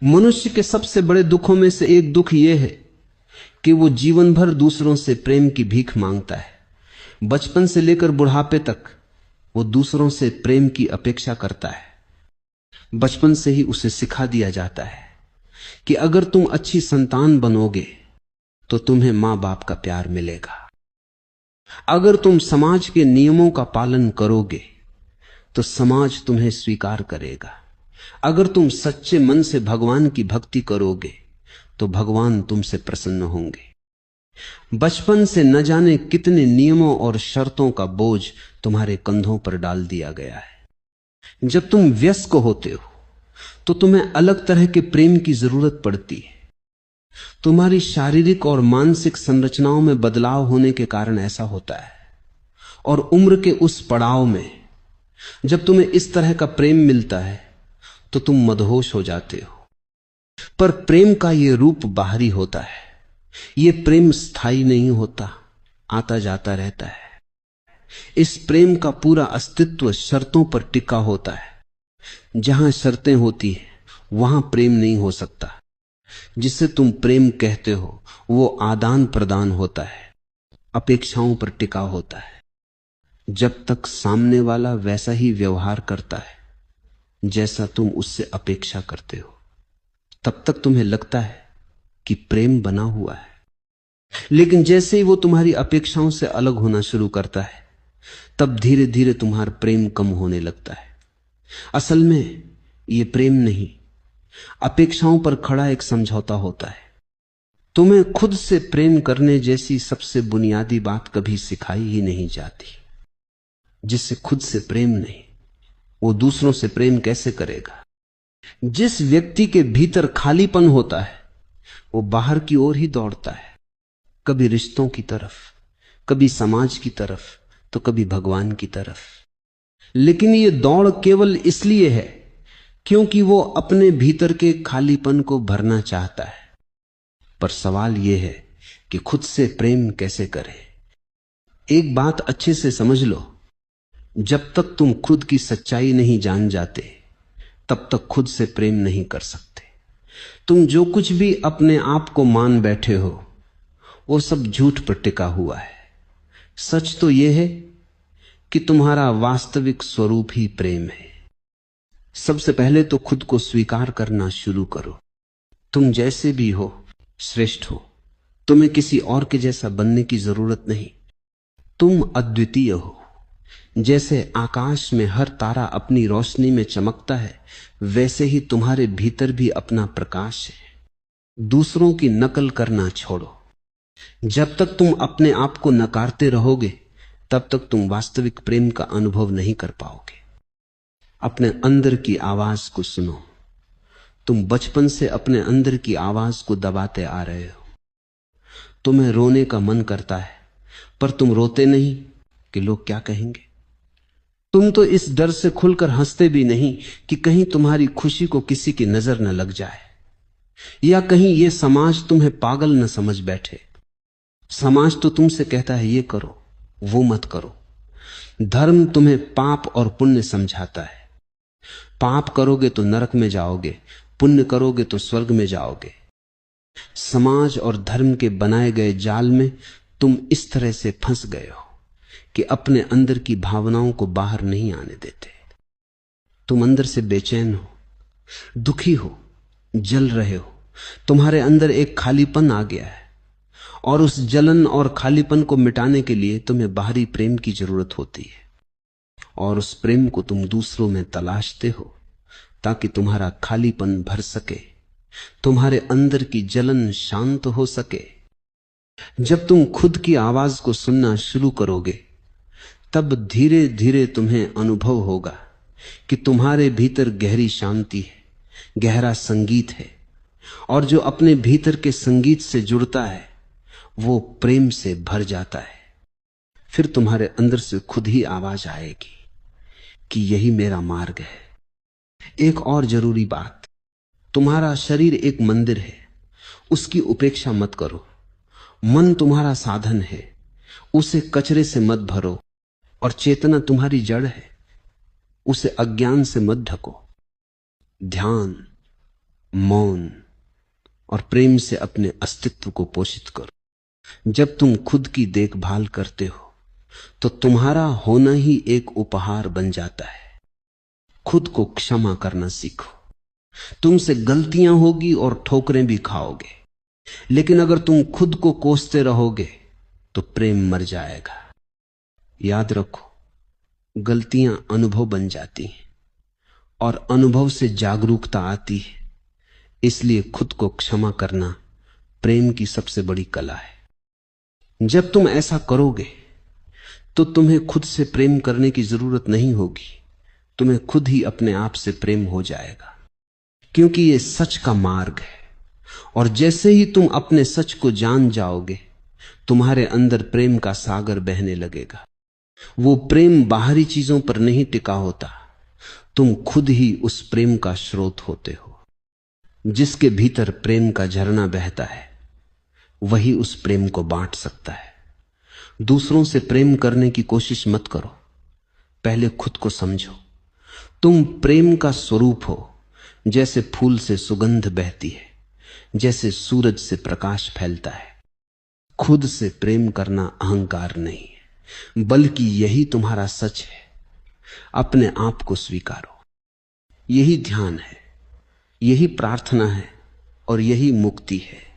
मनुष्य के सबसे बड़े दुखों में से एक दुख यह है कि वो जीवन भर दूसरों से प्रेम की भीख मांगता है। बचपन से लेकर बुढ़ापे तक वो दूसरों से प्रेम की अपेक्षा करता है। बचपन से ही उसे सिखा दिया जाता है कि अगर तुम अच्छी संतान बनोगे तो तुम्हें मां बाप का प्यार मिलेगा, अगर तुम समाज के नियमों का पालन करोगे तो समाज तुम्हें स्वीकार करेगा, अगर तुम सच्चे मन से भगवान की भक्ति करोगे तो भगवान तुमसे प्रसन्न होंगे। बचपन से न जाने कितने नियमों और शर्तों का बोझ तुम्हारे कंधों पर डाल दिया गया है। जब तुम वयस्क होते हो तो तुम्हें अलग तरह के प्रेम की जरूरत पड़ती है। तुम्हारी शारीरिक और मानसिक संरचनाओं में बदलाव होने के कारण ऐसा होता है, और उम्र के उस पड़ाव में जब तुम्हें इस तरह का प्रेम मिलता है तो तुम मदहोश हो जाते हो। पर प्रेम का यह रूप बाहरी होता है, यह प्रेम स्थायी नहीं होता, आता जाता रहता है। इस प्रेम का पूरा अस्तित्व शर्तों पर टिका होता है। जहां शर्तें होती है वहां प्रेम नहीं हो सकता। जिसे तुम प्रेम कहते हो वो आदान प्रदान होता है, अपेक्षाओं पर टिका होता है। जब तक सामने वाला वैसा ही व्यवहार करता है जैसा तुम उससे अपेक्षा करते हो, तब तक तुम्हें लगता है कि प्रेम बना हुआ है। लेकिन जैसे ही वो तुम्हारी अपेक्षाओं से अलग होना शुरू करता है, तब धीरे धीरे तुम्हारा प्रेम कम होने लगता है। असल में ये प्रेम नहीं, अपेक्षाओं पर खड़ा एक समझौता होता है। तुम्हें खुद से प्रेम करने जैसी सबसे बुनियादी बात कभी सिखाई ही नहीं जाती। जिससे खुद से प्रेम नहीं, वो दूसरों से प्रेम कैसे करेगा? जिस व्यक्ति के भीतर खालीपन होता है वो बाहर की ओर ही दौड़ता है, कभी रिश्तों की तरफ, कभी समाज की तरफ, तो कभी भगवान की तरफ। लेकिन ये दौड़ केवल इसलिए है क्योंकि वो अपने भीतर के खालीपन को भरना चाहता है। पर सवाल यह है कि खुद से प्रेम कैसे करें? एक बात अच्छे से समझ लो, जब तक तुम खुद की सच्चाई नहीं जान जाते तब तक खुद से प्रेम नहीं कर सकते। तुम जो कुछ भी अपने आप को मान बैठे हो वो सब झूठ पर टिका हुआ है। सच तो यह है कि तुम्हारा वास्तविक स्वरूप ही प्रेम है। सबसे पहले तो खुद को स्वीकार करना शुरू करो। तुम जैसे भी हो श्रेष्ठ हो, तुम्हें किसी और के जैसा बनने की जरूरत नहीं। तुम अद्वितीय हो। जैसे आकाश में हर तारा अपनी रोशनी में चमकता है, वैसे ही तुम्हारे भीतर भी अपना प्रकाश है। दूसरों की नकल करना छोड़ो। जब तक तुम अपने आप को नकारते रहोगे तब तक तुम वास्तविक प्रेम का अनुभव नहीं कर पाओगे। अपने अंदर की आवाज को सुनो। तुम बचपन से अपने अंदर की आवाज को दबाते आ रहे हो। तुम्हें रोने का मन करता है पर तुम रोते नहीं कि लोग क्या कहेंगे। तुम तो इस डर से खुलकर हंसते भी नहीं कि कहीं तुम्हारी खुशी को किसी की नजर न लग जाए, या कहीं यह समाज तुम्हें पागल न समझ बैठे। समाज तो तुमसे कहता है ये करो, वो मत करो। धर्म तुम्हें पाप और पुण्य समझाता है। पाप करोगे तो नरक में जाओगे, पुण्य करोगे तो स्वर्ग में जाओगे। समाज और धर्म के बनाए गए जाल में तुम इस तरह से फंस गए हो कि अपने अंदर की भावनाओं को बाहर नहीं आने देते। तुम अंदर से बेचैन हो, दुखी हो, जल रहे हो। तुम्हारे अंदर एक खालीपन आ गया है, और उस जलन और खालीपन को मिटाने के लिए तुम्हें बाहरी प्रेम की जरूरत होती है। और उस प्रेम को तुम दूसरों में तलाशते हो ताकि तुम्हारा खालीपन भर सके, तुम्हारे अंदर की जलन शांत हो सके। जब तुम खुद की आवाज को सुनना शुरू करोगे तब धीरे धीरे तुम्हें अनुभव होगा कि तुम्हारे भीतर गहरी शांति है, गहरा संगीत है, और जो अपने भीतर के संगीत से जुड़ता है वो प्रेम से भर जाता है। फिर तुम्हारे अंदर से खुद ही आवाज आएगी कि यही मेरा मार्ग है। एक और जरूरी बात, तुम्हारा शरीर एक मंदिर है, उसकी उपेक्षा मत करो। मन तुम्हारा साधन है, उसे कचरे से मत भरो। और चेतना तुम्हारी जड़ है, उसे अज्ञान से मत ढको। ध्यान, मौन और प्रेम से अपने अस्तित्व को पोषित करो। जब तुम खुद की देखभाल करते हो तो तुम्हारा होना ही एक उपहार बन जाता है। खुद को क्षमा करना सीखो। तुमसे गलतियां होगी और ठोकरें भी खाओगे, लेकिन अगर तुम खुद को कोसते रहोगे तो प्रेम मर जाएगा। याद रखो, गलतियां अनुभव बन जाती हैं और अनुभव से जागरूकता आती है। इसलिए खुद को क्षमा करना प्रेम की सबसे बड़ी कला है। जब तुम ऐसा करोगे तो तुम्हें खुद से प्रेम करने की जरूरत नहीं होगी। तुम्हें खुद ही अपने आप से प्रेम हो जाएगा, क्योंकि यह सच का मार्ग है। और जैसे ही तुम अपने सच को जान जाओगे, तुम्हारे अंदर प्रेम का सागर बहने लगेगा। वो प्रेम बाहरी चीजों पर नहीं टिका होता, तुम खुद ही उस प्रेम का स्रोत होते हो। जिसके भीतर प्रेम का झरना बहता है, वही उस प्रेम को बांट सकता है। दूसरों से प्रेम करने की कोशिश मत करो, पहले खुद को समझो। तुम प्रेम का स्वरूप हो। जैसे फूल से सुगंध बहती है, जैसे सूरज से प्रकाश फैलता है। खुद से प्रेम करना अहंकार नहीं है, बल्कि यही तुम्हारा सच है। अपने आप को स्वीकारो। यही ध्यान है, यही प्रार्थना है और यही मुक्ति है।